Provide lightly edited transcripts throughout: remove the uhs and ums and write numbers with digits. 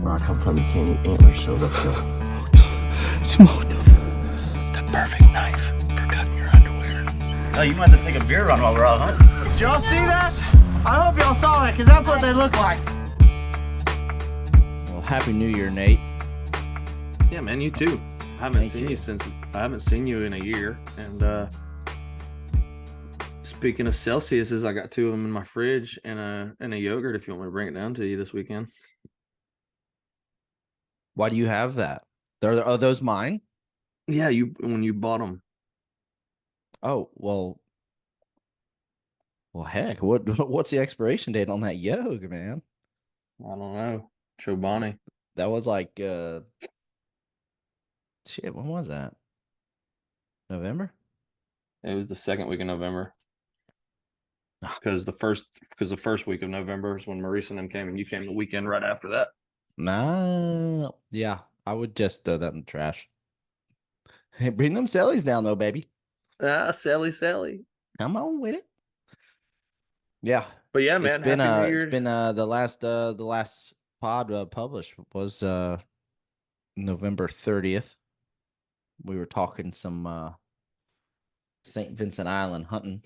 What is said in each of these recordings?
Where I come from, you can't eat antlers, so let's go. Smoked them. The perfect knife for cutting your underwear. Oh, you might have to take a beer run while we're out hunting. Did y'all see that? I hope y'all saw that, because that's what they look like. Well, Happy New Year, Nate. Yeah, man, you too. I haven't seen you in a year. And speaking of Celsiuses, I got 2 of them in my fridge and a yogurt if you want me to bring it down to you this weekend. Why do you have that? Are those mine? Yeah, when you bought them. Oh, well, heck, what's the expiration date on that yogurt, man? I don't know. Chobani. That was like shit, when was that? November? It was the second week of November. Because the first week of November is when Maurice and them came, and you came the weekend right after that. Nah, yeah, I would just throw that in the trash. Hey, bring them Sallies down though, baby. Sally. Come on with it. Yeah, But yeah, man, Happy New Year. It's been the last pod published was November 30th. We were talking some St. Vincent Island hunting,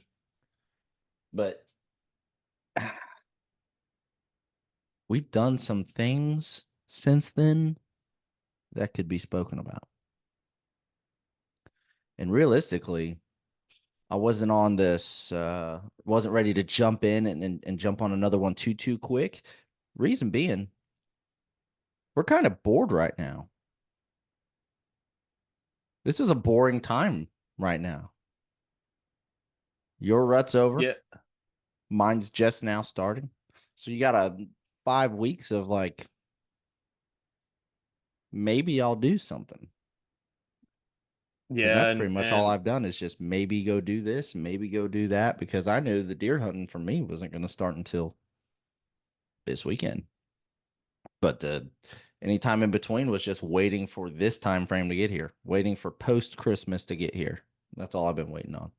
but we've done some things since then that could be spoken about. And realistically, I wasn't on this, wasn't ready to jump in and jump on another one too quick. Reason being, we're kind of bored right now. This is a boring time right now. Your rut's over. Yeah. Mine's just now starting. So you got 5 weeks of like, maybe I'll do something. Yeah. And that's pretty much all I've done is just maybe go do this, maybe go do that, because I knew the deer hunting for me wasn't going to start until this weekend. But any time in between was just waiting for this time frame to get here, waiting for post-Christmas to get here. That's all I've been waiting on.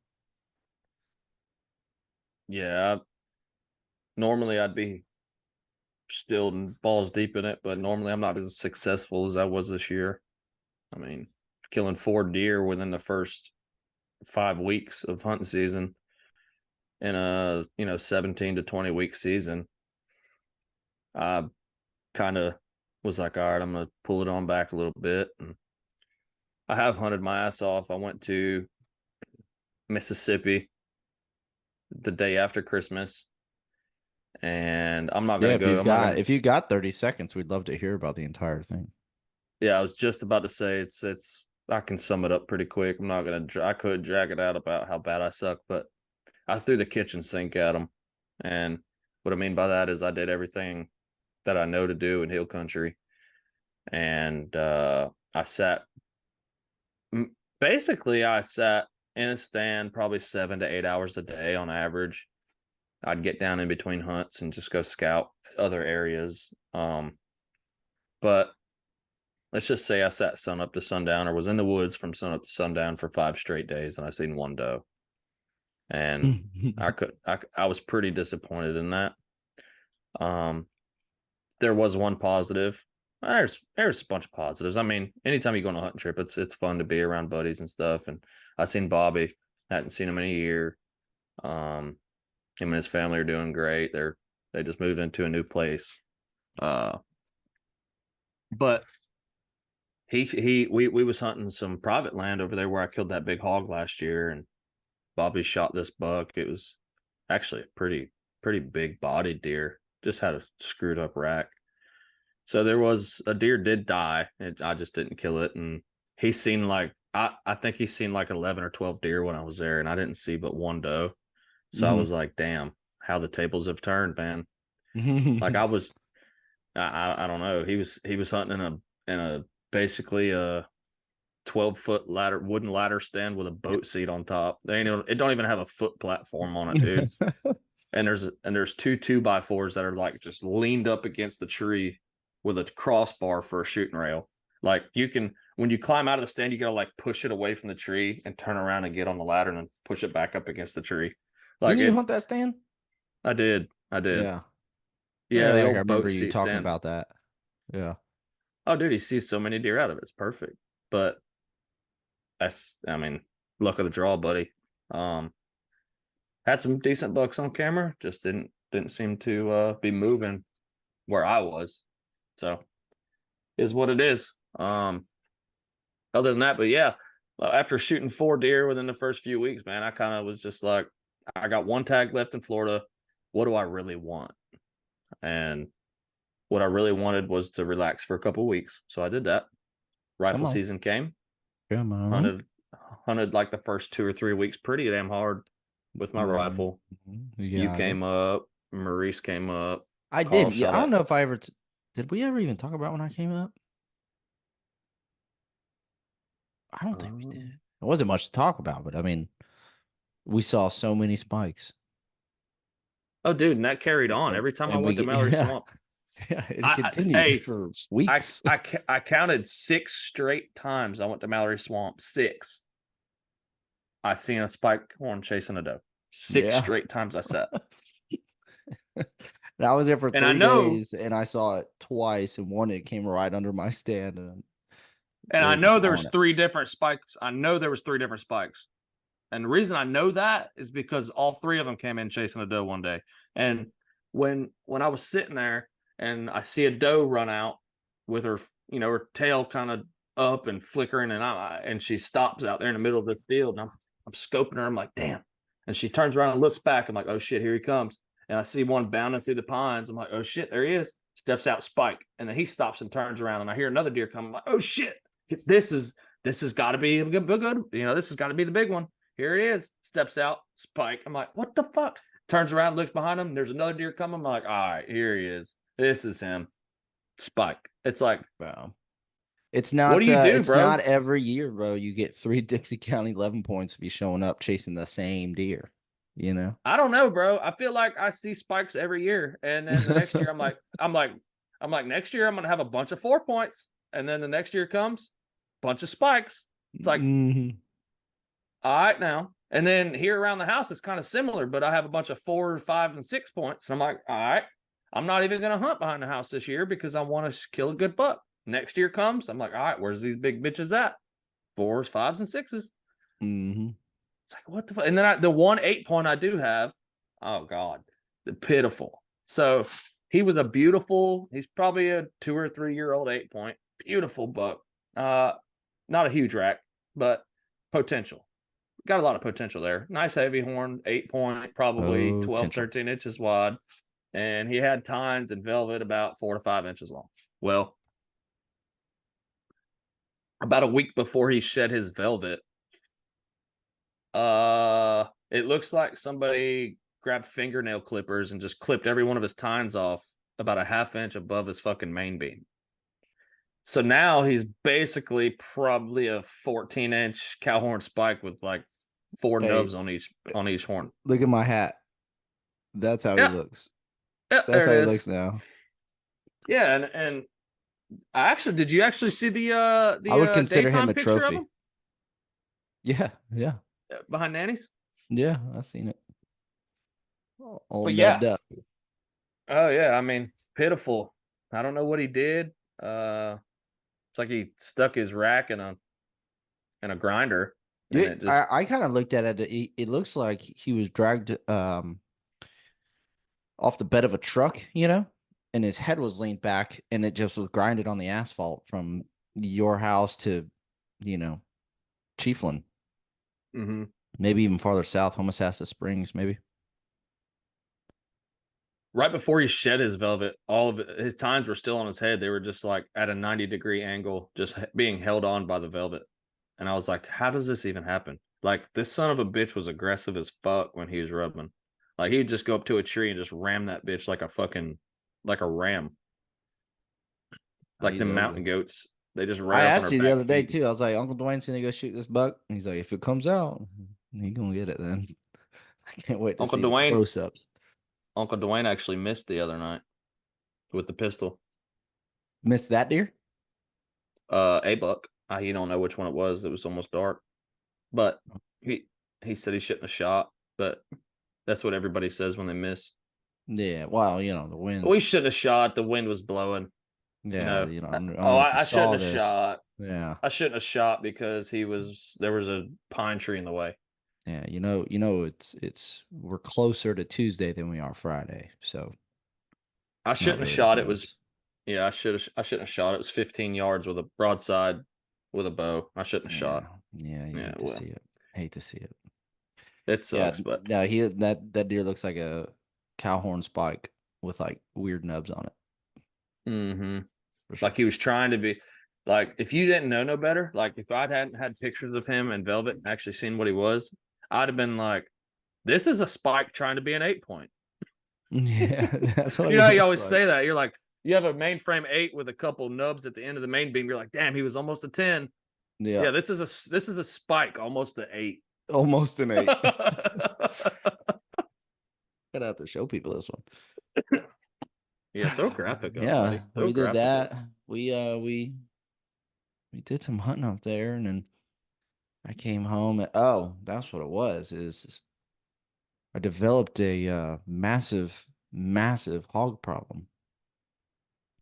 Yeah. Normally I'd be still balls deep in it, but normally I'm not as successful as I was this year. I mean, killing 4 deer within the first 5 weeks of hunting season in a 17 to 20 week season. I kind of was like, all right, I'm gonna pull it on back a little bit. And I have hunted my ass off. I went to Mississippi the day after Christmas, and I'm not gonna go. If you got 30 seconds, we'd love to hear about the entire thing. Yeah, I was just about to say it's. I can sum it up pretty quick. I'm not gonna. I could drag it out about how bad I suck, but I threw the kitchen sink at them, and what I mean by that is I did everything that I know to do in hill country, and I sat. Basically, I sat in a stand probably 7 to 8 hours a day on average. I'd get down in between hunts and just go scout other areas. But let's just say I sat sun up to sundown, or was in the woods from sun up to sundown for 5 straight days, and I seen 1 doe. And I was pretty disappointed in that. There was one positive. There's a bunch of positives. I mean, anytime you go on a hunting trip, it's fun to be around buddies and stuff. And I seen Bobby, hadn't seen him in a year. Him and his family are doing great. They just moved into a new place. But we was hunting some private land over there where I killed that big hog last year, and Bobby shot this buck. It was actually a pretty big bodied deer. Just had a screwed up rack. So there was a deer did die. I just didn't kill it. And he's seen like, I think he's seen like 11 or 12 deer when I was there, and I didn't see but 1 doe. So I was like, damn, how the tables have turned, man. Like I don't know. He was hunting in a basically a 12-foot wooden ladder stand with a boat seat on top. It don't even have a foot platform on it, dude. And there's 2 2x4s that are like just leaned up against the tree with a crossbar for a shooting rail. Like when you climb out of the stand, you gotta like push it away from the tree and turn around and get on the ladder and then push it back up against the tree. Like, didn't you hunt that stand? I did. Yeah. Yeah, the I old remember boat you seat talking stand. about that. Yeah. Oh, dude, he sees so many deer out of it. It's perfect. But that's, I mean, luck of the draw, buddy. Had some decent bucks on camera, just didn't seem to be moving where I was. So is what it is. Other than that, but yeah, after shooting 4 deer within the first few weeks, man, I kind of was just like, I got 1 tag left in Florida. What do I really want? And what I really wanted was to relax for a couple of weeks. So I did that. Rifle season came. Come on. Hunted like the first 2 or 3 weeks pretty damn hard with my rifle. You came up, Maurice came up. I Carl did. Yeah, shot I don't it. know if I ever did we ever even talk about when I came up? I don't think we did. It wasn't much to talk about, but I mean, we saw so many spikes. Oh, dude, and that carried on every time I went to Mallory Swamp. Yeah, it I- continued hey, for weeks. I counted 6 straight times I went to Mallory Swamp. 6. I seen a spike horn chasing a doe. 6 straight times I sat. And I was there for And I 3 know- days, and I saw it twice, and one it came right under my stand, and I it know was there's on it. 3 different spikes. I know there was 3 different spikes. And the reason I know that is because all 3 of them came in chasing a doe one day. And when I was sitting there and I see a doe run out with her, her tail kind of up and flickering, and she stops out there in the middle of the field, and I'm scoping her. I'm like, damn. And she turns around and looks back. I'm like, oh shit, here he comes. And I see one bounding through the pines. I'm like, oh shit, there he is. Steps out, spike. And then he stops and turns around, and I hear another deer come. I'm like, oh shit, this has got to be a good. This has got to be the big one. Here he is. Steps out, spike. I'm like, what the fuck? Turns around, looks behind him. There's another deer coming. I'm like, all right, here he is. This is him. Spike. It's like, Wow. It's not. What do you do, it's bro? not every year, bro. You get 3 Dixie County 11 points if you showing up chasing the same deer. You know. I don't know, bro. I feel like I see spikes every year, and then the next year I'm like, next year I'm gonna have a bunch of 4 points, and then the next year comes, bunch of spikes. It's like, all right now. And then here around the house, it's kind of similar, but I have a bunch of 4, 5, and 6 points. And I'm like, all right, I'm not even going to hunt behind the house this year because I want to kill a good buck. Next year comes, I'm like, all right, where's these big bitches at? 4s, 5s, and 6s. It's like, what the fuck? And then the 1 8 point I do have, oh God, pitiful. So he was a beautiful, he's probably a 2 or 3 year old 8 point, beautiful buck. Not a huge rack, but potential. Got a lot of potential there. Nice heavy horn, 8 point, probably 12, 13 inches wide. And he had tines and velvet about 4 to 5 inches long. Well, about a week before he shed his velvet, it looks like somebody grabbed fingernail clippers and just clipped every one of his tines off about a 1/2 inch above his fucking main beam. So now he's basically probably a 14-inch cow horn spike with like 4 nubs on each horn. Look at my hat. That's how he looks. Yep, That's how he is. looks now. Yeah, and did you actually see the I would consider him a picture of trophy. him? Yeah. Behind Nanny's? Yeah, I've seen it. All But nubbed yeah. up. Oh yeah, I mean, pitiful. I don't know what he did. It's like he stuck his rack in a grinder. And Yeah, it just, I kind of looked at it. It looks like he was dragged off the bed of a truck, and his head was leaned back, and it just was grinded on the asphalt from your house to, Chiefland. Maybe even farther south, Homosassa Springs, maybe. right before he shed his velvet, all of his tines were still on his head. They were just like at a 90-degree angle, just being held on by the velvet. And I was like, how does this even happen? Like, this son of a bitch was aggressive as fuck when he was rubbing. Like, he'd just go up to a tree and just ram that bitch like a ram. Like the mountain goats. They just ram. I asked you the other day too. I was like, Uncle Dwayne's gonna go shoot this buck. And he's like, if it comes out, he's gonna get it then. I can't wait to see the close-ups. Uncle Dwayne actually missed the other night with the pistol. Missed that deer? A buck. He don't know which one it was. It was almost dark. But he said he shouldn't have shot, but that's what everybody says when they miss. Yeah, well, the wind. We shouldn't have shot. The wind was blowing. Yeah, know. I don't know Oh, if you I shouldn't saw have this. shot. Yeah. I shouldn't have shot because there was a pine tree in the way. Yeah, it's we're closer to Tuesday than we are Friday, so I it's not shouldn't have really the shot. It was buzz. yeah. I shouldn't have shot. It was 15 yards with a broadside with a bow. I shouldn't have shot. Yeah, you Yeah, hate to well, see it. Hate to see it. it Yeah, sucks, but no, that deer looks like a cow horn spike with like weird nubs on it hmm for sure. like he was trying to be like if you didn't know no better, like if I hadn't had pictures of him in velvet and actually seen what he was, I'd have been like, this is a spike trying to be an 8-point. Yeah, that's what You he know how you looks always like. say that. You're like, you have a mainframe 8 with a couple nubs at the end of the main beam. You're like, damn, he was almost a 10. Yeah, Yeah, this is a spike, almost an 8. almost an 8. Gotta have to show people this one. Yeah, throw a graphic up, buddy. Yeah, Throw a we did graphic up. that. We did some hunting up there, and then I came home. Oh, that's what it was. Is I developed a massive hog problem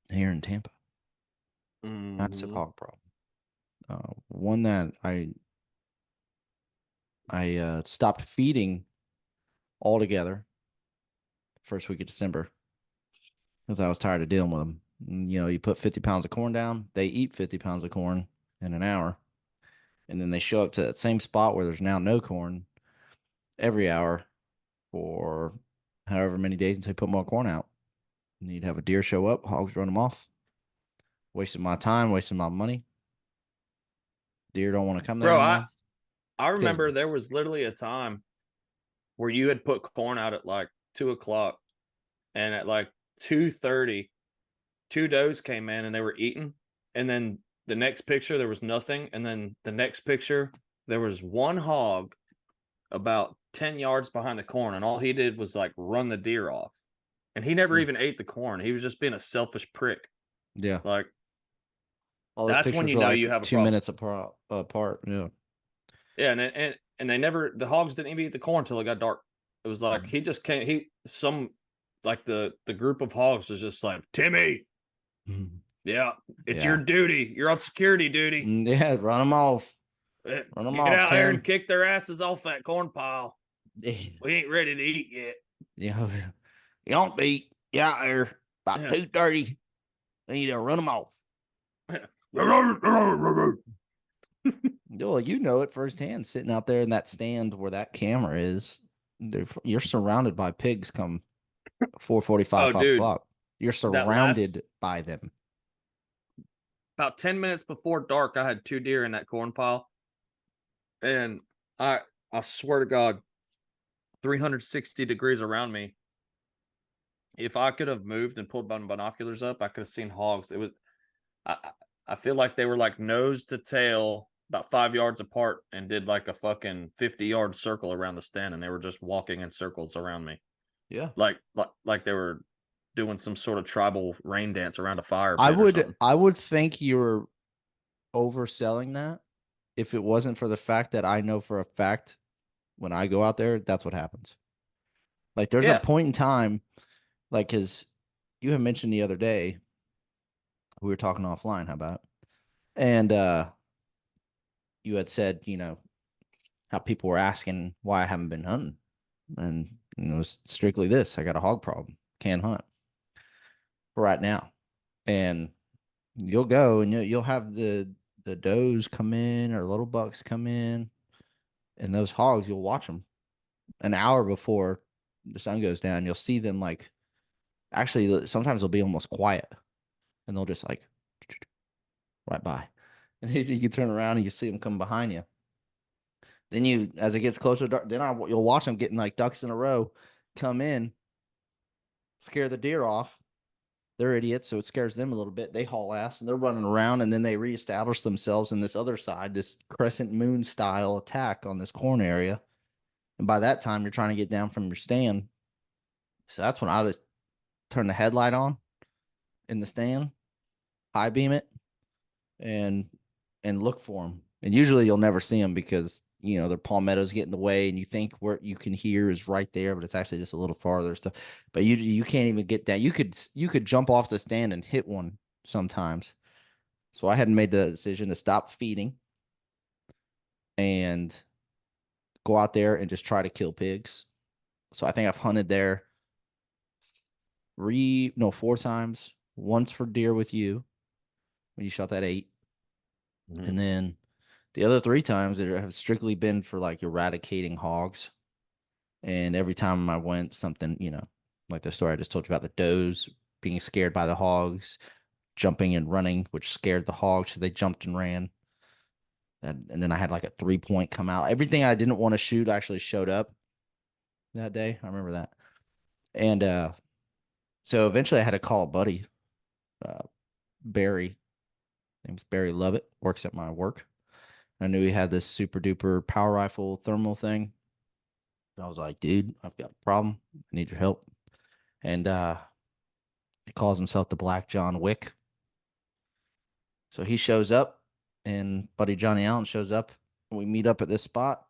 here in Tampa. Massive Mhm. hog problem. One that I stopped feeding altogether first week of December because I was tired of dealing with them. You put 50 pounds of corn down, they eat 50 pounds of corn in an hour, and then they show up to that same spot where there's now no corn every hour for however many days until you put more corn out. And you'd have a deer show up, hogs run them off. Wasting my time, wasting my money. Deer don't want to come there Bro, anymore. I Kills remember me. there was literally a time where you had put corn out at like 2 o'clock, and at like 2:30, two does came in and they were eating, and then the next picture there was nothing, and then the next picture there was one hog about 10 yards behind the corn, and all he did was like run the deer off, and he never Mm. even ate the corn. He was just being a selfish prick. Yeah. Like, All those that's when pictures you are know you like have a two problem. minutes apart. Yeah. Yeah, and they never, the hogs didn't even eat the corn until it got dark. It was like he just came, like the group of hogs was just like, Timmy, yeah, it's your Yeah. duty. You're on security duty. Yeah. Run them off. Eh, Run them Get off, out there and Tim. kick their asses off that corn pile. Yeah. We ain't ready to eat yet. You don't beat. You out there about Yeah. 2:30. Then you to run them off. Well, you know it firsthand sitting out there in that stand where that camera is. You're surrounded by pigs come 4:45, Oh, 5 dude, o'clock. You're that last surrounded by them. about 10 minutes before dark, I had 2 deer in that corn pile, and I swear to God, 360 degrees around me. If I could have moved and pulled my binoculars up, I could have seen hogs. It was I feel like they were like nose to tail about 5 yards apart and did like a fucking 50-yard circle around the stand, and they were just walking in circles around me. Yeah. Like they were doing some sort of tribal rain dance around a fire I pit or would something. I would think you're overselling that if it wasn't for the fact that I know for a fact when I go out there, that's what happens. Like there's a Yeah. point in time, like because you had mentioned the other day, we were talking offline, how about? And you had said, how people were asking why I haven't been hunting. And it's strictly this. I got a hog problem. Can't hunt for right now. And you'll go and you'll have the does come in or little bucks come in, and those hogs, you'll watch them an hour before the sun goes down. You'll see them like actually sometimes they'll be almost quiet, and they'll just like right by, and you turn around and you see them come behind you. Then as it gets closer to dark, then you'll watch them getting like ducks in a row, come in, scare the deer off. They're idiots, so it scares them a little bit. They haul ass and they're running around, and then they reestablish themselves in this other side, this crescent moon style attack on this corn area. And by that time, you're trying to get down from your stand. So that's when I just turn the headlight on in the stand, high beam it, and look for them. And usually you'll never see them because their palmettos get in the way, and you think where you can hear is right there, but it's actually just a little farther stuff. But you can't even get down. You could jump off the stand and hit one sometimes. So I hadn't made the decision to stop feeding and go out there and just try to kill pigs. So I think I've hunted there 4 times. Once for deer with you when you shot that 8. Mhm. And then the other 3 times have strictly been for like eradicating hogs. And every time I went, something, like the story I just told you about the does being scared by the hogs, jumping and running, which scared the hogs. So they jumped and ran. And then I had like a 3-point come out. Everything I didn't want to shoot actually showed up that day. I remember that. And so eventually I had to call a buddy, Barry. Name's Barry Lovett, works at my work. I knew he had this super duper power rifle thermal thing. And I was like, dude, I've got a problem. I need your help. And he calls himself the Black John Wick. So he shows up, and buddy Johnny Allen shows up, and we meet up at this spot.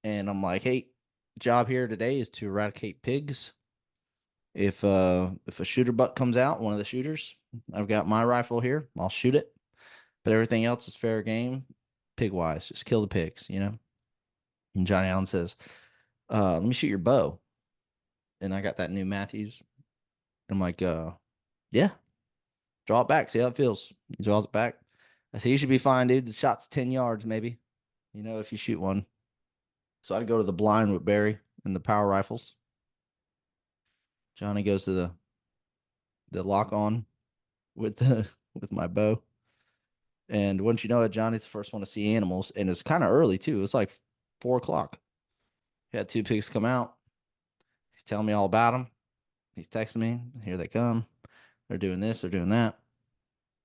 And I'm like, hey, job here today is to eradicate pigs. If a shooter buck comes out, one of the shooters, I've got my rifle here. I'll shoot it. But everything else is fair game, pig wise. Just kill the pigs. And Johnny Allen says, let me shoot your bow. And I got that new Matthews. I'm like, yeah, draw it back, see how it feels. He draws it back. I said, you should be fine, dude. The shot's 10 yards, maybe, if you shoot one. So I go to the blind with Barry and the power rifles. Johnny goes to the lock on with with my bow. And once you know it, Johnny's the first one to see animals. And it's kind of early too. It's like 4 o'clock. He had 2 pigs come out. He's telling me all about them. He's texting me. Here they come. They're doing this. They're doing that.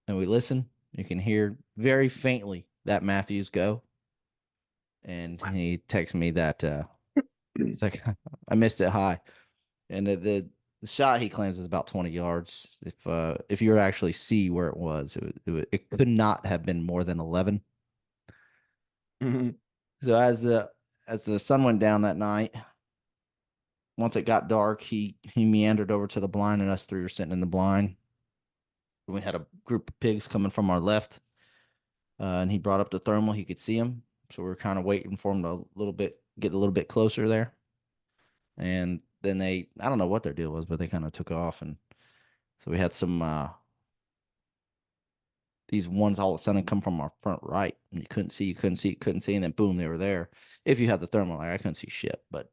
And we listen. You can hear very faintly that Matthews go. And he texts me that he's like, I missed it high. And the shot he claims is about 20 yards. If you were to actually see where it was, it could not have been more than 11. Mhm. So as the sun went down that night, once it got dark, he meandered over to the blind, and us 3 were sitting in the blind. We had a group of pigs coming from our left, and he brought up the thermal. He could see them, so we were kind of waiting for him to get a little bit closer there. And then I don't know what their deal was, but they kind of took off, and so we had some these ones all of a sudden come from our front right, and you couldn't see, and then boom, they were there. If you had the thermal, like I couldn't see shit, but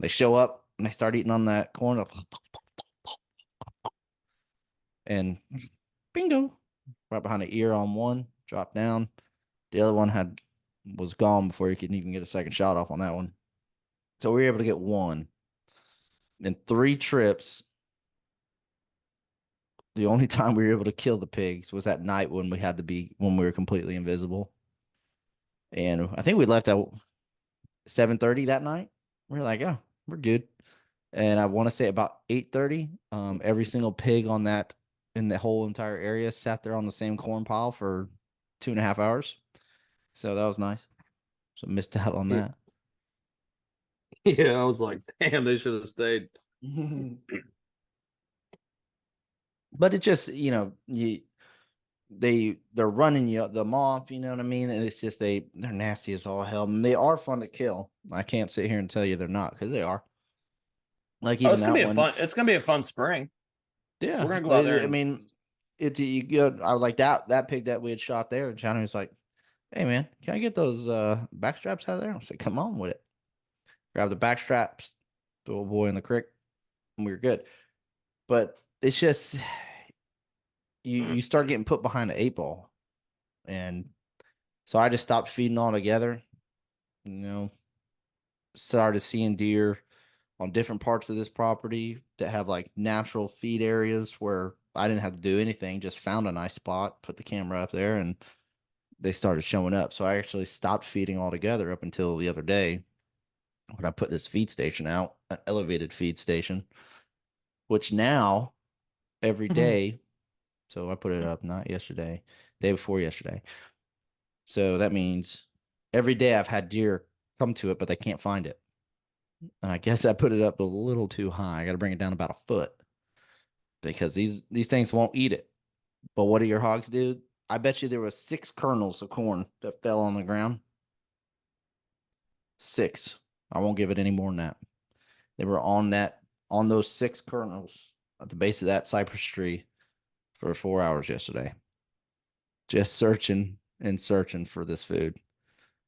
they show up and they start eating on that corn, and bingo, right behind the ear on one, dropped down. The other one was gone before you could even get a second shot off on that one. So we were able to get one. In 3 trips, the only time we were able to kill the pigs was at night when we were completely invisible. And I think we left at 7:30 that night. We were like, oh, we're good. And I want to say about 8:30, every single pig in the whole entire area sat there on the same corn pile for 2.5 hours. So that was nice. So missed out on that. Yeah, I was like, damn, they should have stayed. But it just, they're running them off, you know what I mean? And it's just they're nasty as all hell. And they are fun to kill. I can't sit here and tell you they're not, because they are. Like even it's gonna that be one. it's gonna be a fun spring. Yeah, We're gonna go out there. I mean, I like that pig that we had shot there. Johnny was like, "Hey man, can I get those back straps out of there?" I said, "Come on with it." Grab the back straps, throw a boy in the creek, and we were good. But it's just you start getting put behind the 8 ball, and so I just stopped feeding altogether. Started seeing deer on different parts of this property that have like natural feed areas where I didn't have to do anything, just found a nice spot, put the camera up there, and they started showing up. So I actually stopped feeding altogether up until the other day when I put this feed station out, an elevated feed station, which now every day, so I put it up not yesterday, day before yesterday. So that means every day I've had deer come to it, but they can't find it. And I guess I put it up a little too high. I got to bring it down about a foot because these things won't eat it. But what do your hogs do? I bet you there was 6 kernels of corn that fell on the ground. 6. I won't give it any more than that. They were on those 6 kernels at the base of that cypress tree for 4 hours yesterday. Just searching and searching for this food.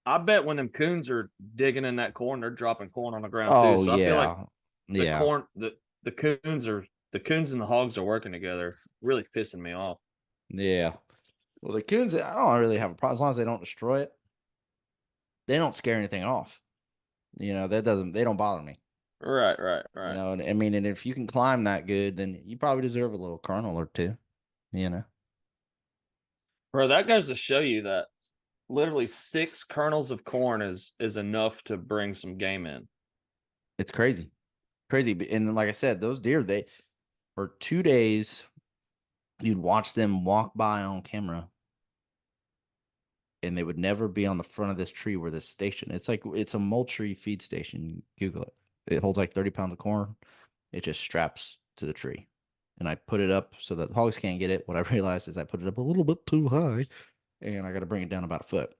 I bet when them coons are digging in that corn, they're dropping corn on the ground too. Oh So I feel like yeah. the Yeah. corn, the coons and the hogs are working together, really pissing me off. Yeah. Well, the coons, I don't really have a problem as long as they don't destroy it. They don't scare anything off. They don't bother me. Right. And I mean, and if you can climb that good, then you probably deserve a little kernel or two, you know. Bro, that goes to show you that literally 6 kernels of corn is enough to bring some game in. It's crazy. Crazy. And like I said, those deer, they for 2 days, you'd watch them walk by on camera and they would never be on the front of this tree where this station. It's a Moultrie feed station. Google it. It holds like 30 pounds of corn. It just straps to the tree. And I put it up so that the hogs can't get it. What I realized is I put it up a little bit too high and I got to bring it down about a foot.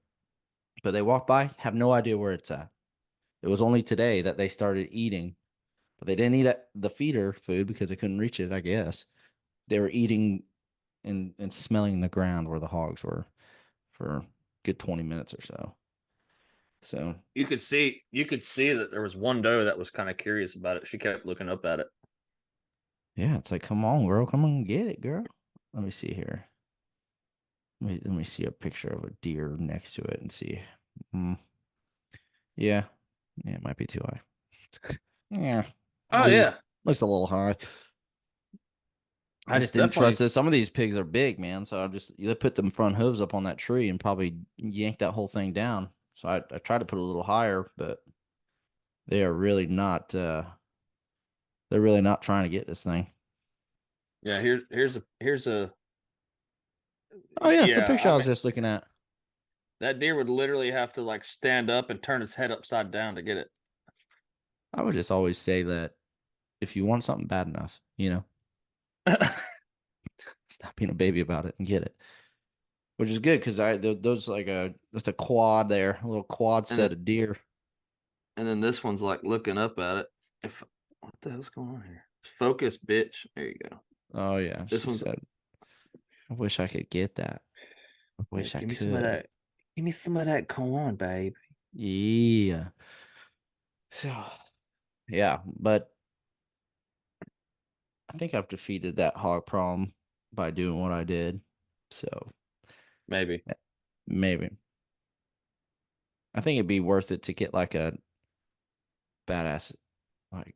But they walk by, have no idea where it's at. It was only today that they started eating, but they didn't eat the feeder food because they couldn't reach it, I guess. They were eating and smelling the ground where the hogs were for a good 20 minutes or so. So You could see that there was one doe that was kind of curious about it. She kept looking up at it. yeah, it's like, come on, girl, come on, get it, girl. Let me see here. Let me see a picture of a deer next to it and see. Yeah, it might be too high. Yeah. Oh yeah, Looks a little high. I it's just didn't definitely trust it. Some of these pigs are big, man. So I just they put them front hooves up on that tree and probably yank that whole thing down. So I tried to put it a little higher, but they are really not they're really not trying to get this thing. yeah. Here's a Oh yeah, it's the yeah. picture I I was mean, just looking at. that deer would literally have to like stand up and turn its head upside down to get it. I would just always say that if you want something bad enough, stop being a baby about it and get it. Which is good because those that's a quad there, a little quad And set then, of deer. and then this one's like looking up at it. What the hell's going on here? Focus, bitch. There you go. Oh yeah, This she one's said, I wish I could get that. I yeah, wish I give me some of could. that. Give me some of that corn, babe. Yeah. So yeah, but I think I've defeated that hog problem by doing what I did. So Maybe. maybe. I think it'd be worth it to get like a badass like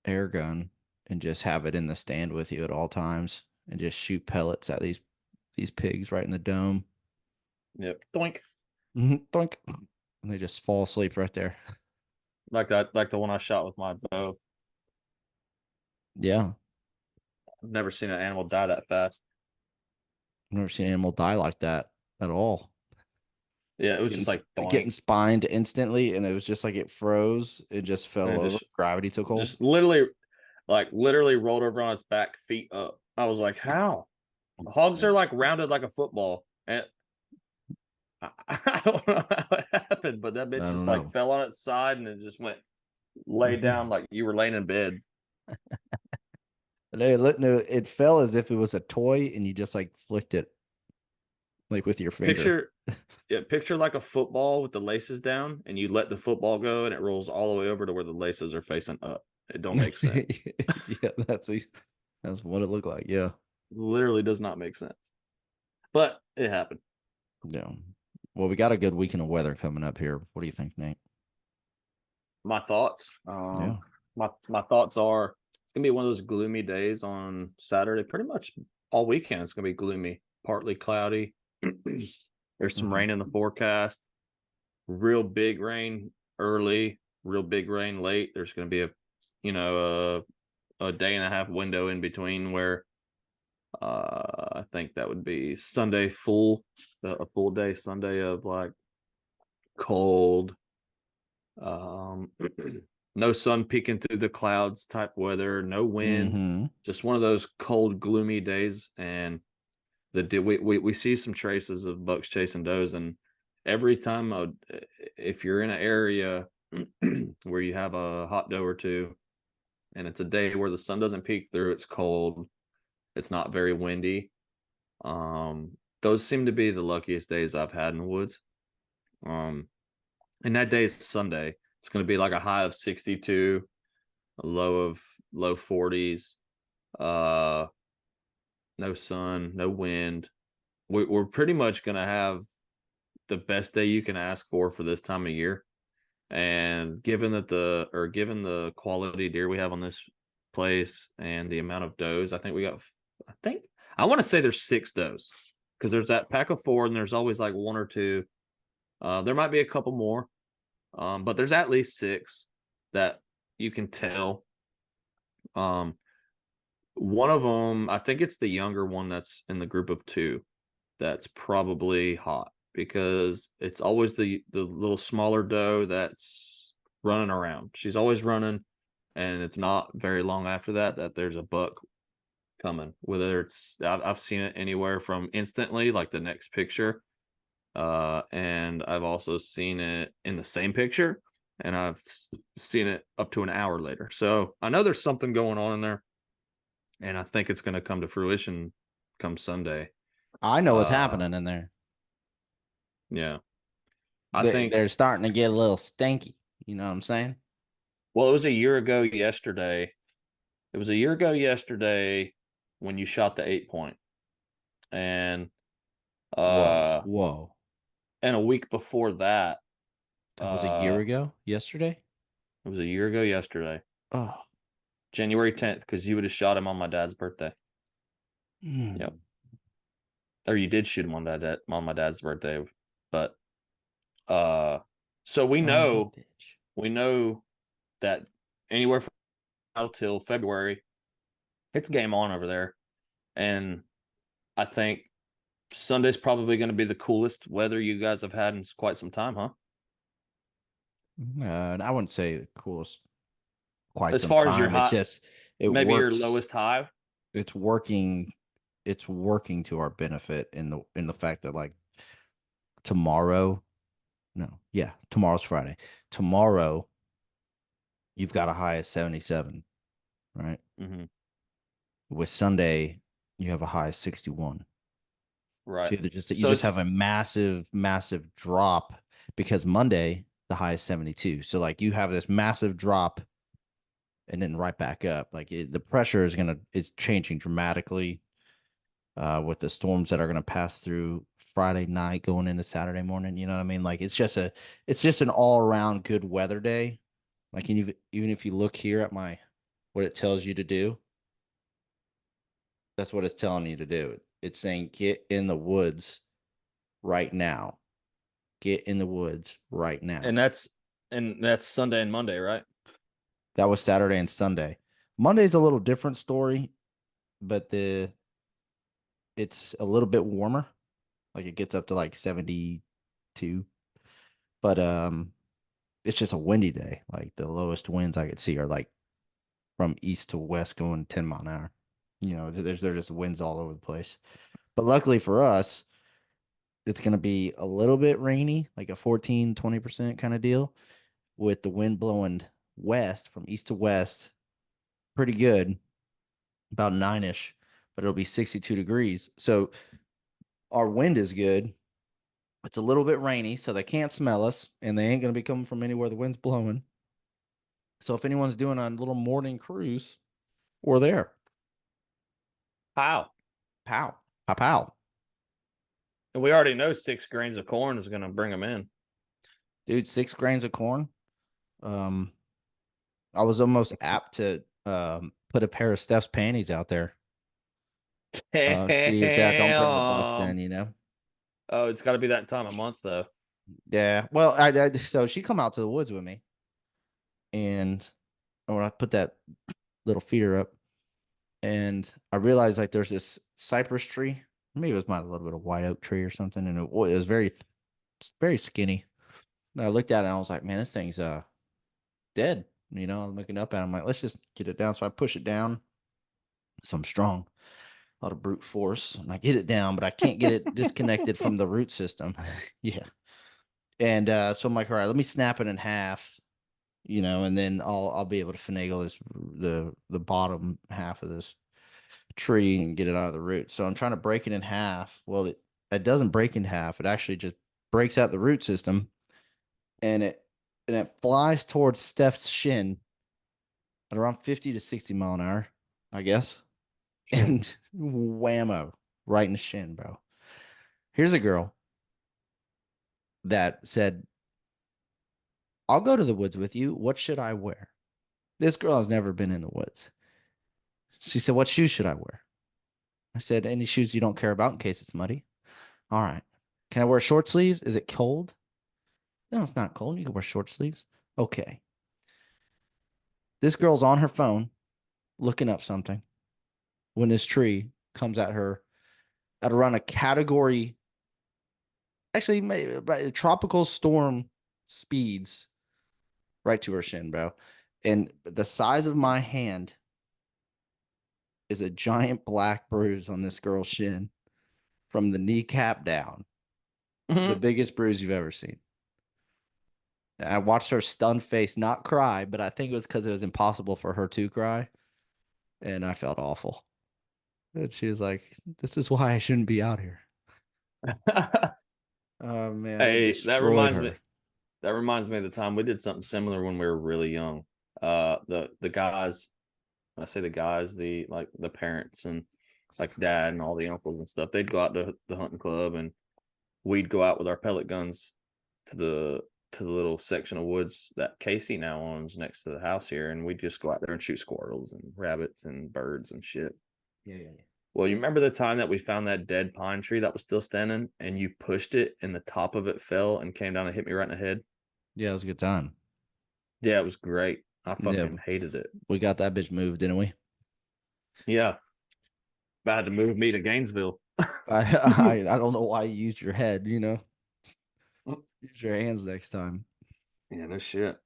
air gun and just have it in the stand with you at all times and just shoot pellets at these pigs right in the dome. Yep. Doink. Doink. And they just fall asleep right there. Like that, like the one I shot with my bow. Yeah. I've never seen an animal die that fast. I've never seen an animal die like that at all. Yeah, it was Getting, just like getting doink. spined instantly, and it was just like it froze. It just And fell it over. Gravity took hold. just literally rolled over on its back, feet up. I was like, how? Hogs are like rounded like a football. And I don't know how it happened, but that I bitch just don't like know. fell on its side and it just went lay down like you were laying in bed. No, it fell as if it was a toy, and you just like flicked it like with your finger. Picture like a football with the laces down, and you let the football go, and it rolls all the way over to where the laces are facing up. It don't make sense. Yeah, that's what it looked like. Yeah. Literally does not make sense. But it happened. Yeah. Well, we got a good weekend of weather coming up here. What do you think, Nate? My thoughts. Yeah. My thoughts are it's gonna be one of those gloomy days on Saturday. Pretty much all weekend it's gonna be gloomy, partly cloudy. There's some rain in the forecast. Real big rain early, real big rain late. There's gonna be a day and a half window in between where I think that would be Sunday a full day Sunday of like cold, no sun peeking through the clouds type weather, no wind, Mm-hmm. just one of those cold, gloomy days. And we see some traces of bucks chasing does, and every time if you're in an area where you have a hot doe or two, and it's a day where the sun doesn't peek through, it's cold, it's not very windy. Those seem to be the luckiest days I've had in the woods. And that day is Sunday. It's going to be like a high of 62, a low 40s. No sun, no wind. We're pretty much going to have the best day you can ask for this time of year. And given the quality deer we have on this place and the amount of does, I want to say there's 6 does, because there's that pack of 4 and there's always like 1 or 2. There might be a couple more, but there's at least 6 that you can tell. One of them, I think it's the younger one that's in the group of 2 that's probably hot, because it's always the little smaller doe that's running around. She's always running, and it's not very long after that there's a buck coming. Whether I've seen it anywhere from instantly, like the next picture, and I've also seen it in the same picture, and I've seen it up to an hour later. So I know there's something going on in there, and I think it's going to come to fruition come Sunday. I know what's happening in there. Yeah. They're starting to get a little stinky. You know what I'm saying? Well, it was a year ago yesterday. It was a year ago yesterday when you shot the 8-point. And whoa. And a week before that. That was a year ago yesterday? It was a year ago yesterday. Oh. January 10th, because you would have shot him on my dad's birthday. Yep. Or you did shoot him on my dad's birthday. But so we know that anywhere from now till February, it's game on over there. And I think Sunday's probably going to be the coolest weather you guys have had in quite some time, huh? I wouldn't say the coolest quite as some far time. As your high, it's just maybe works. Your lowest high. It's working to our benefit in the fact that, like, tomorrow's Friday. Tomorrow you've got a high of 77, right? Mm-hmm. With Sunday you have a high of 61. Right. So you just have a massive drop, because Monday the high is 72. So like you have this massive drop and then right back up. Like the pressure is changing dramatically with the storms that are going to pass through Friday night going into Saturday morning. You know what I mean? Like it's just an all around good weather day. Like even if you look here at what it tells you to do, that's what it's telling you to do. It's saying get in the woods right now. Get in the woods right now. And that's Sunday and Monday, right? That was Saturday and Sunday. Monday's a little different story, but it's a little bit warmer. Like it gets up to like 72. But it's just a windy day. Like the lowest winds I could see are like from east to west going 10 mile an hour. You know, there's just winds all over the place. But luckily for us, it's going to be a little bit rainy, like a 14-20% kind of deal, with the wind blowing west from east to west pretty good, about 9-ish, but it'll be 62 degrees. So our wind is good. It's a little bit rainy, so they can't smell us, and they ain't going to be coming from anywhere the wind's blowing. So if anyone's doing a little morning cruise, we're there. Pow. And we already know 6 grains of corn is going to bring them in. Dude, 6 grains of corn. I was almost apt to put a pair of Steph's panties out there. See if that don't bring the bucks in, you know? Oh, it's got to be that time of month, though. Yeah. Well, so she come out to the woods with me, and when I put that little feeder up, and I realized like there's this cypress tree. Maybe it was a little bit of white oak tree or something, and it was very, very skinny. And I looked at it and I was like, man, this thing's dead. You know, I'm looking up at it. I'm like, let's just get it down. So I push it down. So I'm strong, a lot of brute force, and I get it down, but I can't get it disconnected from the root system. Yeah. And so I'm like, all right, let me snap it in half, you know, and then I'll be able to finagle the bottom half of this tree and get it out of the root. So I'm trying to break it in half. Well, it doesn't break in half. It actually just breaks out the root system, and it flies towards Steph's shin at around 50 to 60 mile an hour, I guess. And whammo, right in the shin, bro. Here's a girl that said, I'll go to the woods with you. What should I wear? This girl has never been in the woods. She said, what shoes should I wear? I said, any shoes you don't care about in case it's muddy. All right. Can I wear short sleeves? Is it cold? No, it's not cold. You can wear short sleeves. Okay. This girl's on her phone looking up something when this tree comes at her at around a category, actually, by tropical storm speeds right to her shin, bro. And the size of my hand is a giant black bruise on this girl's shin from the kneecap down. The biggest bruise you've ever seen. I watched her stunned face not cry, but I think it was because it was impossible for her to cry. And I felt awful. And she was like, this is why I shouldn't be out here. Oh, man. Hey, It destroyed her. That reminds me of the time we did something similar when we were really young. The guys, when I say the guys, the parents and like dad and all the uncles and stuff, they'd go out to the hunting club and we'd go out with our pellet guns to the little section of woods that Casey now owns next to the house here, and we'd just go out there and shoot squirrels and rabbits and birds and shit. Yeah. Well, you remember the time that we found that dead pine tree that was still standing and you pushed it and the top of it fell and came down and hit me right in the head? Yeah, it was a good time. Yeah, it was great. I fucking hated it. We got that bitch moved, didn't we? Yeah. I had to move me to Gainesville. I don't know why you used your head, you know. Use your hands next time. Yeah, no shit.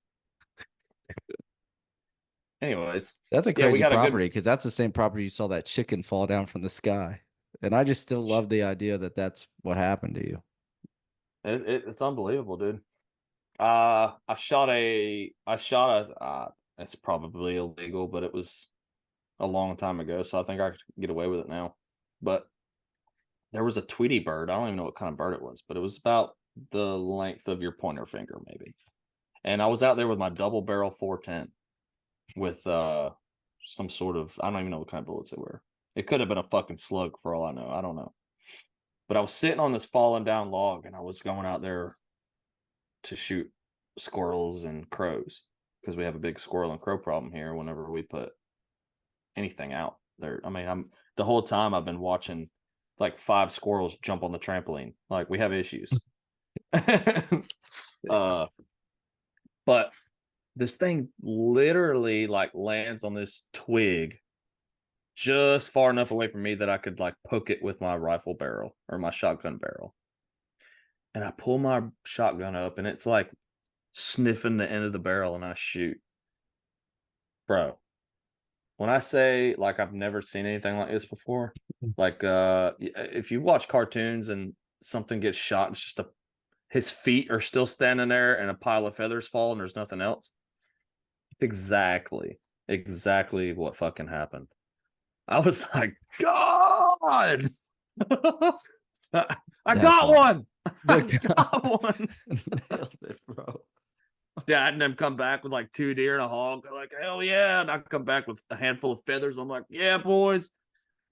Anyways, That's a yeah, we crazy got a good- property because that's the same property you saw that chicken fall down from the sky. And I just still love the idea that that's what happened to you. It's unbelievable, dude. I shot a it's probably illegal, but it was a long time ago, so I think I could get away with it now. But there was a Tweety bird. I don't even know what kind of bird it was, but it was about the length of your pointer finger, maybe. And I was out there with my double barrel 410 with some sort of, I don't even know what kind of bullets they were. It could have been a fucking slug for all I know. I don't know. But I was sitting on this fallen down log and I was going out there to shoot squirrels and crows because we have a big squirrel and crow problem here whenever we put anything out there. I mean, I'm the whole time I've been watching like 5 squirrels jump on the trampoline. Like we have issues. But this thing literally like lands on this twig just far enough away from me that I could like poke it with my rifle barrel or my shotgun barrel. And I pull my shotgun up and it's like sniffing the end of the barrel and I shoot. Bro, when I say like I've never seen anything like this before, like if you watch cartoons and something gets shot, it's just his feet are still standing there and a pile of feathers fall and there's nothing else. It's exactly what fucking happened. I was like, God, I got one. I got one. Nailed it, bro. Dad and them come back with like 2 deer and a hog. They're like, hell yeah. And I come back with a handful of feathers. I'm like, yeah, boys.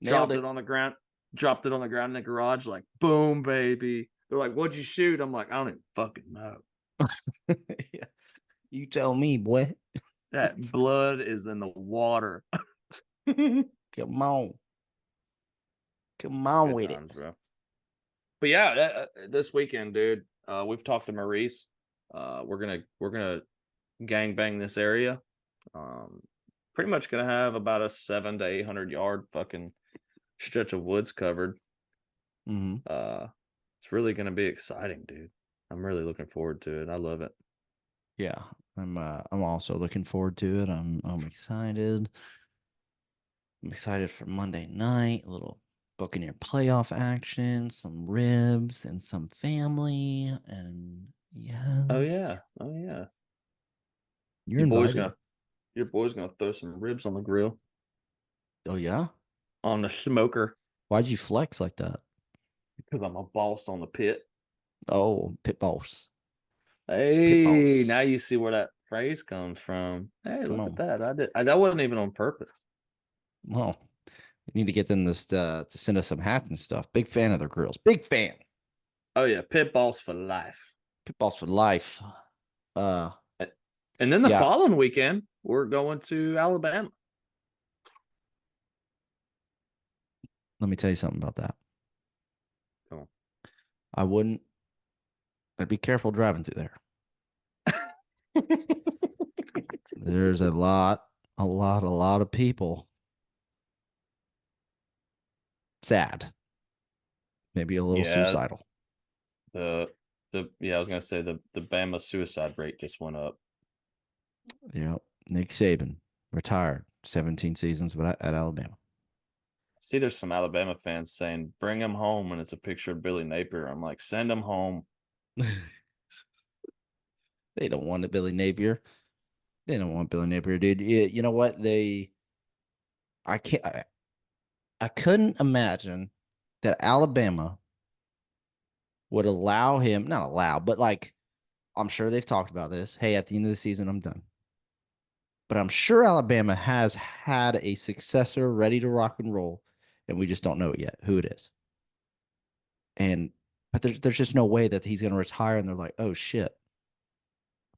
Dropped it on the ground in the garage, like, boom, baby. They're like, what'd you shoot? I'm like, I don't even fucking know. Yeah. You tell me, boy. That blood is in the water. Come on. Come on Good with times, it. bro. But yeah, this weekend, dude, we've talked to Maurice. We're gonna gang bang this area. Pretty much gonna have about a 700 to 800 yard fucking stretch of woods covered. Mm-hmm. It's really gonna be exciting, dude. I'm really looking forward to it. I love it. Yeah. I'm also looking forward to it. I'm excited. I'm excited for Monday night, a little Buccaneer playoff action, some ribs and some family, and Oh yes, yeah. Oh yeah. you're Your boy's invited. gonna your boy's gonna throw some ribs on the grill, Oh yeah? on the smoker, Why'd you flex like that? because I'm a boss on the pit. Oh, pit boss. Pit Hey, boss. now you see where that phrase comes from. Hey, Come look at on. that. That wasn't even on purpose. Well, we need to get them this to send us some hats and stuff. Big fan of their grills. Big fan. Oh yeah, pit boss for life. Pit boss for life. Uh And then the yeah, following weekend, we're going to Alabama. let me tell you something about that. Come on. I wouldn't I'd be careful driving through there. There's a lot of people. Sad. Maybe a little Yeah, suicidal. the I was gonna say the Bama suicide rate just went up. Yeah. Nick Saban retired 17 seasons but at Alabama. See, there's some Alabama fans saying, "Bring him home," and it's a picture of Billy Napier. I'm like, send him home. They don't want it, Billy Napier. They don't want Billy Napier, dude. You know what? I can't. I couldn't imagine that Alabama would allow him, not allow, but like, I'm sure they've talked about this. Hey, at the end of the season, I'm done. But I'm sure Alabama has had a successor ready to rock and roll, and we just don't know it yet who it is. And but there's just no way that he's going to retire, and they're like, oh shit,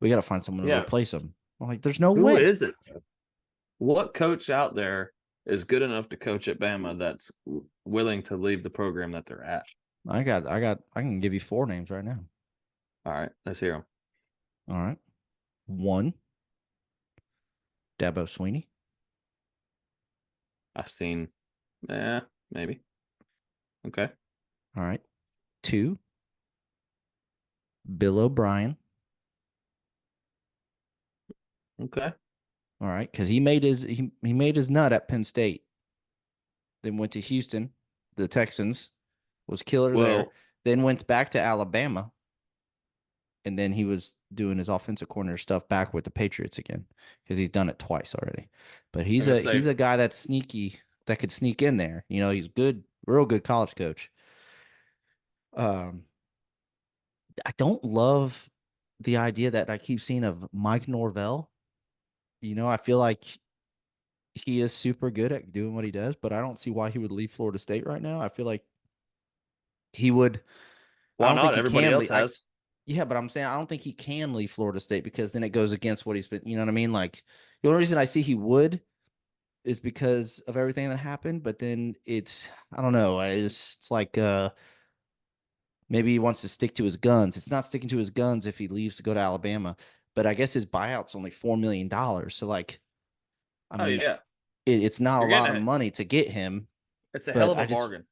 we got to find someone to Yeah, replace him. I'm like, there's no who way. is it? What coach out there is good enough to coach at Bama that's willing to leave the program that they're at? I can give you four names right now. All right, let's hear them. All right. One, Dabo Sweeney. I've seen, maybe. Okay. All right. Two, Bill O'Brien. Okay. All right, because he made his nut at Penn State. Then went to Houston, the Texans, was killer there. Well, Then went back to Alabama, and then he was doing his offensive coordinator stuff back with the Patriots again because he's done it twice already. But I gotta he's say, a guy that's sneaky that could sneak in there. You know, he's good, real good college coach. Um, I don't love the idea that I keep seeing of Mike Norvell. You know, I feel like he is super good at doing what he does, but I don't see why he would leave Florida State right now. I feel like he would. I why don't think not? he Everybody can else leave. has. Yeah, but I'm saying I don't think he can leave Florida State because then it goes against what he's been. You know what I mean? Like the only reason I see he would is because of everything that happened. But then it's I don't know. It's like maybe he wants to stick to his guns. It's not sticking to his guns if he leaves to go to Alabama. But I guess his buyout's only $4 million. So like, I Oh mean, yeah, it's not a you're lot getting of it. money to get him. It's a hell But of a bargain.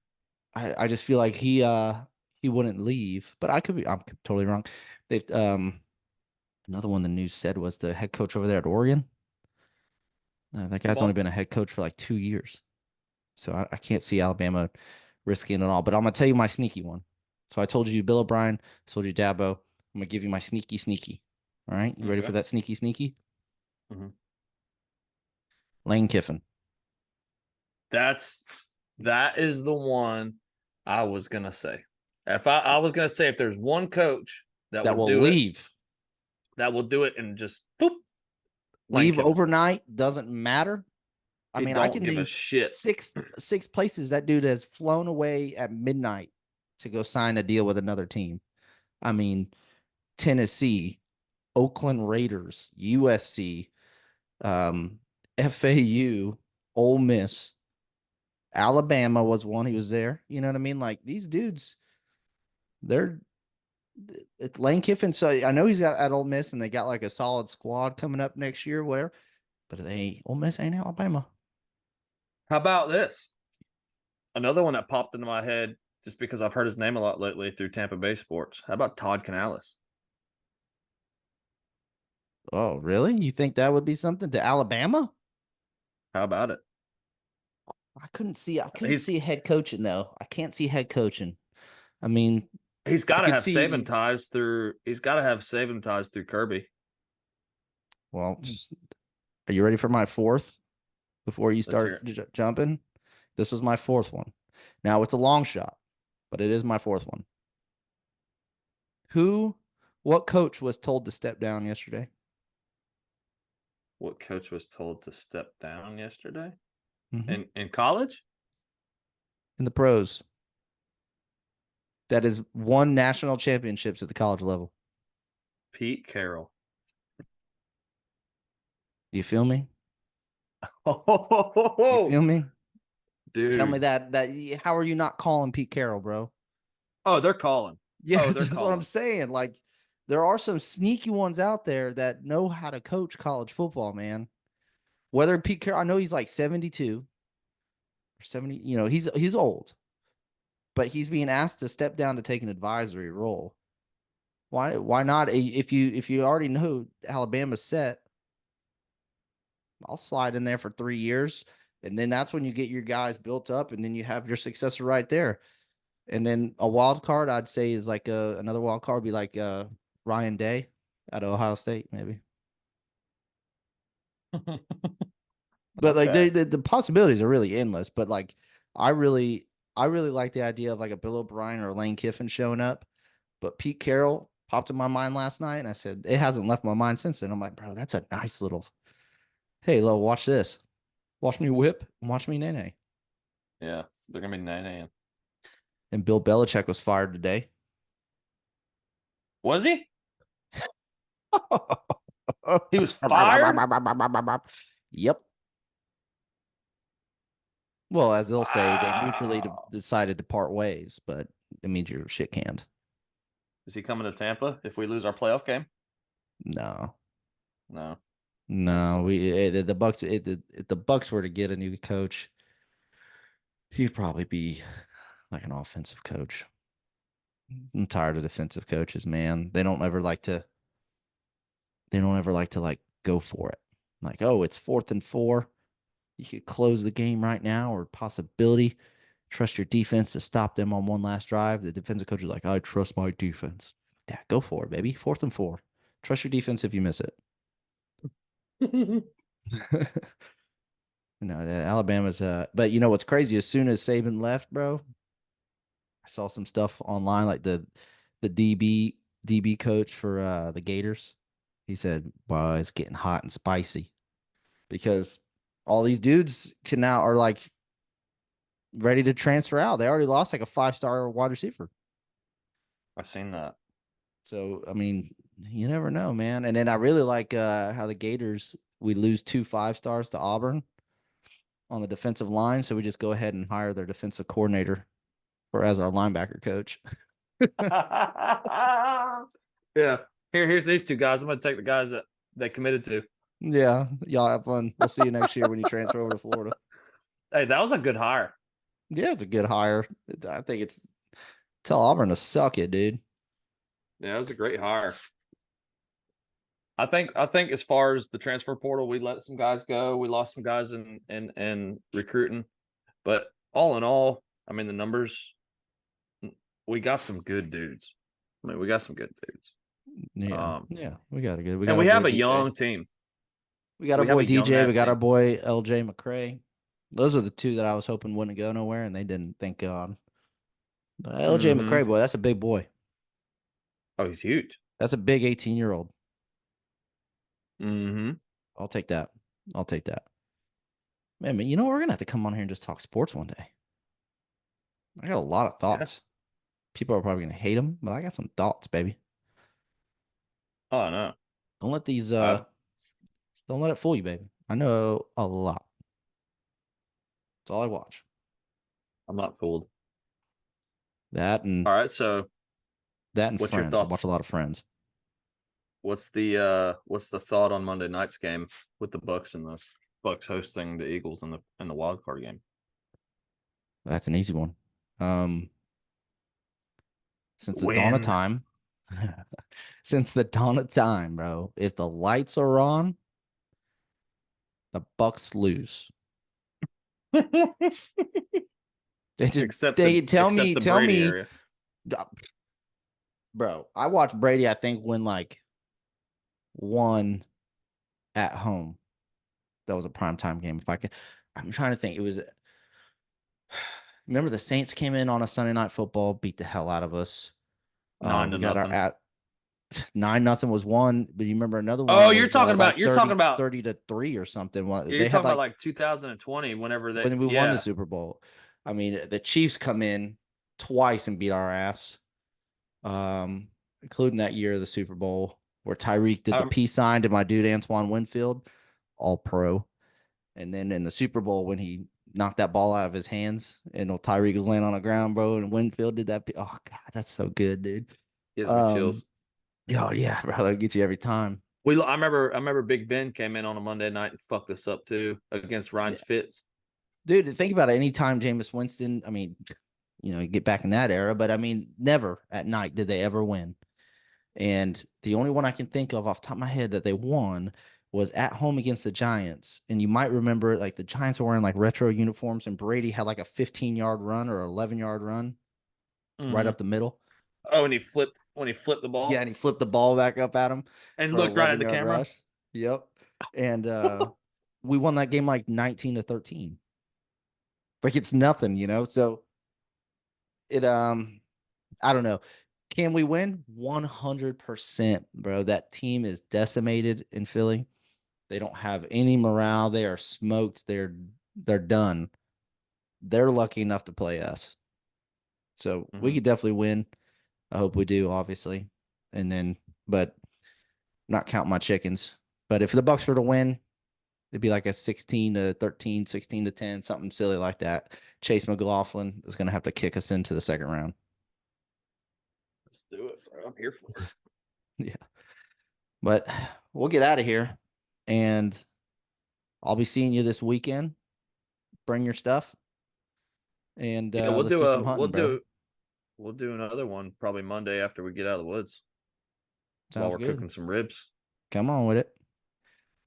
I just feel like he wouldn't leave. But I'm totally wrong. They've another one the news said was the head coach over there at Oregon. That guy's only Football. been a head coach for like 2 years. So I can't see Alabama risking it all. But I'm gonna tell you my sneaky one. So I told you Bill O'Brien, I told you Dabo. I'm gonna give you my sneaky. All right. You ready for Okay. that sneaky? hmm Lane Kiffin. That is the one I was gonna say. If I was gonna say if there's one coach that That will will do it, leave. that will do it and just boop, Lane Leave Kiffin. overnight doesn't matter. I He mean, I don't can give a name shit. six places that dude has flown away at midnight to go sign a deal with another team. I mean, Tennessee, Oakland Raiders, USC, FAU, Ole Miss, Alabama was one. He was there. You know what I mean? Like these dudes, they're Lane Kiffin. So I know he's got at Ole Miss, and they got like a solid squad coming up next year, whatever. But Ole Miss ain't Alabama. How about this? Another one that popped into my head just because I've heard his name a lot lately through Tampa Bay sports. How about Todd Canales? Oh, really? You think that would be something to Alabama? How about it? I couldn't see. I couldn't He's see head coaching though. I can't see head coaching. I mean, he's I got to could have Saban see. ties through. He's got to have Saban ties through Kirby. Well, are you ready for my fourth? Before you Let's hear start it. jumping, this was my fourth one. Now it's a long shot, but it is my fourth one. Who, what coach was told to step down yesterday? What coach was told to step down yesterday Mhm. in college? In the pros, that is won national championships at the college level. Pete Carroll. Do you feel me? You Oh, feel me? Tell me dude. that how are you not calling Pete Carroll, bro? Oh, they're calling. Yeah, Oh, they're that's what I'm calling. saying. Like there are some sneaky ones out there that know how to coach college football, man. Whether Pete Carroll, I know he's like 72 or 70, he's old, but he's being asked to step down to take an advisory role. Why not? If you already know Alabama's set, I'll slide in there for 3 years, and then that's when you get your guys built up, and then you have your successor right there. And then a wild card, I'd say, is like another wild card would be like Ryan Day at Ohio State, maybe. But like Okay. the possibilities are really endless. But like I really I really like the idea of like a Bill O'Brien or Lane Kiffin showing up. But Pete Carroll popped in my mind last night, and I said it hasn't left my mind since then. I'm like, bro, that's a nice little. Hey, lo, watch this. Watch me whip and watch me nay nay. Yeah, they're gonna be 9 a.m. And Bill Belichick was fired today. Was he? He was fired. Yep. Well, as they'll say, they mutually Wow. decided to part ways, but it means you're shit canned. Is he coming to Tampa if we lose our playoff game? No, No. That's no. The Bucks. If the Bucks were to get a new coach, he'd probably be like an offensive coach. I'm tired of defensive coaches, man. They don't ever like to. They don't ever like to like go for it. Like, oh, it's 4th and 4. You could close the game right now, or possibility. Trust your defense to stop them on one last drive. The defensive coach is like, I trust my defense. Yeah, go for it, baby. 4th and 4. Trust your defense if you miss it. No, Alabama's but you know what's crazy? As soon as Saban left, bro, I saw some stuff online like the DB coach for the Gators. He said, "Wow, it's getting hot and spicy because all these dudes can now are like ready to transfer out. They already lost like a 5-star wide receiver. I've seen that. So I mean, you never know, man. And then I really like how the Gators we lose 2 5-stars to Auburn on the defensive line, so we just go ahead and hire their defensive coordinator for as our linebacker coach. Yeah. Here's these two guys. I'm gonna take the guys that they committed to. Yeah, y'all have fun. We'll see you next year when you transfer over to Florida. Hey, that was a good hire. Yeah, it's a good hire. I think it's tell Auburn to suck it, dude. Yeah, it was a great hire. I think as far as the transfer portal, we let some guys go. We lost some guys in recruiting, but all in all, I mean the numbers. We got some good dudes. I mean, we got some good dudes. Yeah, yeah, we got And our we boy have a DJ. young team. We got our We have boy a young DJ. We ass got our team. boy LJ McCray. Those are the two that I was hoping wouldn't go nowhere, and they didn't. Thank God. But LJ Mm-hmm. McCray, boy, that's a big boy. Oh, he's huge. That's a big 18-year-old. Mm-hmm. I'll take that. I'll take that. Man, you know, we're gonna have to come on here and just talk sports one day. I got a lot of Yeah. thoughts. People are probably gonna hate them, but I got some thoughts, baby. Oh no. Don't let these I, don't let it fool you, baby. I know a lot. That's all I watch. I'm not fooled. That and All right. So, what's your Friends. I watch a thoughts? lot of Friends. What's the thought on Monday night's game with the Bucks and the Bucks hosting the Eagles in the wild card game? That's an easy one. Since the dawn of Win. time, Since the dawn of time, bro. If the lights are on, the Bucks lose. They just except they the tell except me, the tell Brady me, area. bro. I watched Brady, I think, win like one at home. That was a primetime game. If I can, I'm trying to think. It was. Remember the Saints came in on a Sunday Night Football, beat the hell out of us. 9 to We got our nothing. at 9-0 was one, but you remember another one Oh, was you're talking about like you're talking about 30-3 or something. you're They had talking about like like 2020 whenever they when we won the Super Bowl. I mean, the Chiefs come in twice and beat our ass, including that year of the Super Bowl where Tyreek did the peace sign to my dude Antoine Winfield, all pro. And then in the Super Bowl when he knocked that ball out of his hands and Tyreek was laying on the ground, bro, and Winfield did that. Oh, God, that's so good, dude. gives me chills. Oh, yeah, bro. That'll get you every time. I remember Big Ben came in on a Monday night and fucked this up too against Ryan's Fitz. Dude, think about it. Anytime Jameis Winston, I mean, you get back in that era, but I mean, never at night did they ever win. And the only one I can think of off the top of my head that they won was at home against the Giants. And you might remember like the Giants were wearing like retro uniforms and Brady had like a 15-yard run or 11-yard run right up the middle. Oh, and he flipped the ball. Yeah, and he flipped the ball back up at him and for looked right at the 11-yard camera. rush. Yep. And we won that game like 19-13. Like it's nothing, So it I don't know. Can we win? 100%, bro. That team is decimated in Philly. They don't have any morale. They are smoked. They're done. They're lucky enough to play us. So we could definitely win. I hope we do, obviously. And then, but not counting my chickens. But if the Bucks were to win, it'd be like a 16-13, 16-10, something silly like that. Chase McLaughlin is going to have to kick us into the second round. Let's do it, bro. I'm here for it. Yeah. But we'll get out of here. And I'll be seeing you this weekend. Bring your stuff. And we'll let's do some hunting, bro. We'll do another one probably Monday after we get out of the woods. Sounds while we're good. cooking some ribs. Come on with it.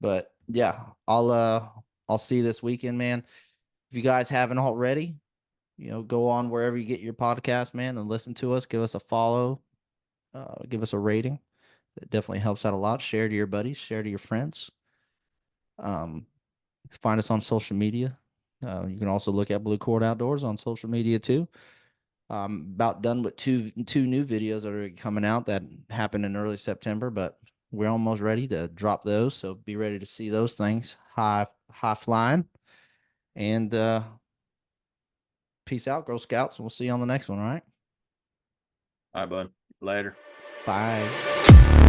But yeah, I'll see you this weekend, man. If you guys haven't already, go on wherever you get your podcast, man, and listen to us. Give us a follow. Give us a rating. It definitely helps out a lot. Share to your buddies. Share to your friends. Find us on social media. You can also look at Blue Cord Outdoors on social media too. I'm about done with two new videos that are coming out that happened in early September, but we're almost ready to drop those. So be ready to see those things high flying. And peace out, Girl Scouts. We'll see you on the next one. All right. All right, bud. Later. Bye.